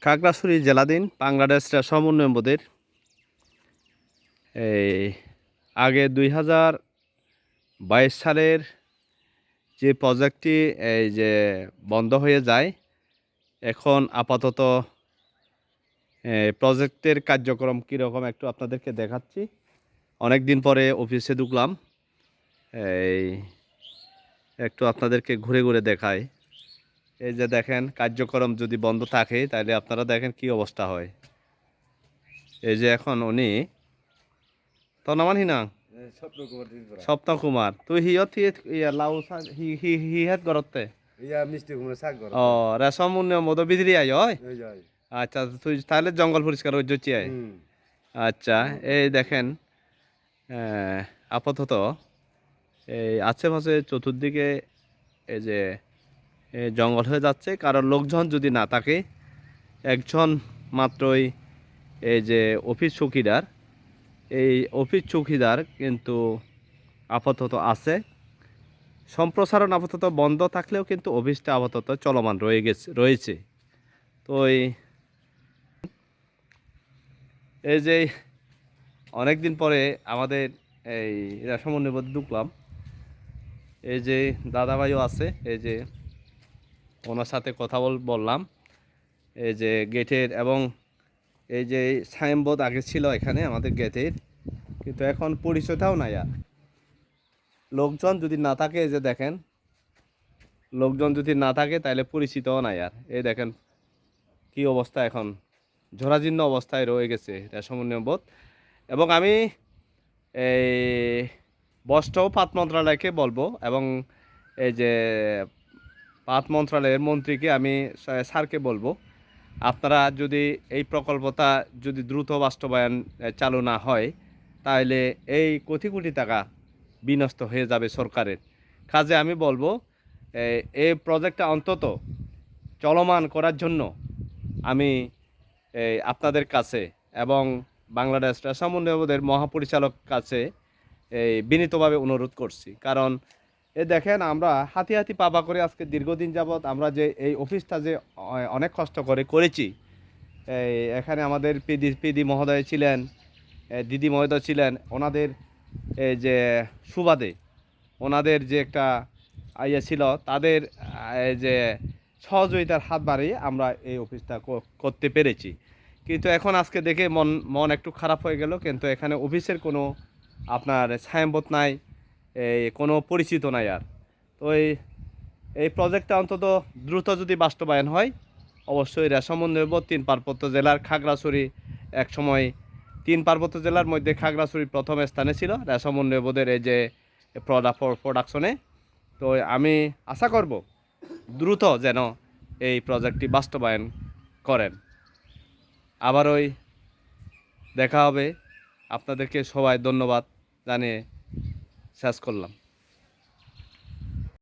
খাগড়াছড়ি জেলাধীন বাংলাদেশ রেশম উন্নয়ন বোর্ডের এই আগে 2022 সালের যে প্রজেক্টটি এই যে বন্ধ হয়ে যায়, এখন আপাতত প্রজেক্টের কার্যক্রম কীরকম একটু আপনাদেরকে দেখাচ্ছি। অনেক দিন পরে অফিসে ঢুকলাম, এই একটু আপনাদেরকে ঘুরে ঘুরে দেখাই। এই যে দেখেন, কার্যক্রম যদি বন্ধ থাকে তাহলে আপনারা দেখেন কি অবস্থা হয়। এই যে এখন উনি তো নামান হিনা স্বপ্ন কুমার তুই হিয়ত ইয়া লাউ হিহাত গরতে ও রেশম উন্নয়ন মতো বিদ্রি আয় হয়। আচ্ছা, তুই তাহলে জঙ্গল পরিষ্কার হয়ে যাচ্ছি। আচ্ছা, এই দেখেন আপাতত এই আশেপাশে চতুর্দিকে এই যে জঙ্গল হয়ে যাচ্ছে, কারণ লোকজন যদি না থাকে, একজন মাত্রই এই যে অফিস চৌকিদার, এই অফিস চৌকিদার কিন্তু আপাতত আছে। সম্প্রসারণ আপাতত বন্ধ থাকলেও কিন্তু অফিসটা আপাতত চলমান রয়েছে। তো এই যে অনেক দিন পরে আমাদের এই রেশম উন্নয়ন ঢুকলাম। এই যে দাদাভাইও আছে, এই যে ওনার সাথে কথা বললাম। এই যে গেটের এবং এই যে সাইনবোর্ড আগে ছিল এখানে আমাদের গেটের, কিন্তু এখন পরিচয়টাও নাই আর। লোকজন যদি না থাকে, এই যে দেখেন, লোকজন যদি না থাকে তাহলে পরিচিতও নাই আর। এই দেখেন কি অবস্থা, এখন জরাজীর্ণ অবস্থায় রয়ে গেছে রেশম উন্নয়ন বোর্ড। এবং আমি এই বস্ত্র ও পাট মন্ত্রণালয়কে বলবো, এবং এই যে পাট মন্ত্রণালয়ের মন্ত্রীকে আমি স্যারকে বলবো, আপনারা যদি এই প্রকল্পটা যদি দ্রুত বাস্তবায়ন চালু না হয়, তাহলে এই কোটি কোটি টাকা বিনষ্ট হয়ে যাবে সরকারের। কাজে আমি বলবো এই প্রজেক্টটা অন্তত চলমান করার জন্য আমি আপনাদের কাছে এবং বাংলাদেশ রেশম উন্নয়ন বোর্ডের মহাপরিচালক কাছে এই বিনীতভাবে অনুরোধ করছি। কারণ দেখেন, আমরা হাতি হাতি পাবা করে আজকে দীর্ঘদিন যাবৎ আমরা যে এই অফিসটা যে অনেক কষ্ট করে করেছি। এখানে আমাদের পিডি মহোদয় ছিলেন, দিদি মহোদয় ছিলেন, ওনাদের এই যে সুবাদে, ওনাদের যে একটা ইয়ে ছিল, তাদের যে সহযোগিতার হাত বাড়িয়ে আমরা এই অফিসটা করতে পেরেছি। কিন্তু এখন আজকে দেখে মন একটু খারাপ হয়ে গেল, কিন্তু এখানে অফিসের কোনো আপনার সাইনবোর্ড নাই, কোনো পরিচিত নাই আর। তো এই প্রজেক্টটা অন্তত দ্রুত যদি বাস্তবায়ন হয়, অবশ্যই রেশম উন্নয়ন বোর্ড 3 পার্বত্য জেলার খাগড়াছড়ি, এক সময় 3 পার্বত্য জেলার মধ্যে খাগড়াছড়ি প্রথম স্থানে ছিল রেশম উন্নয়ন বোর্ডের এই যে প্রোডাকশনে। তো আমি আশা করব দ্রুত যেন এই প্রজেক্টটি বাস্তবায়ন করেন। আবারই দেখা হবে। আপনাদেরকে সবাই ধন্যবাদ জানিয়ে শেষ করলাম।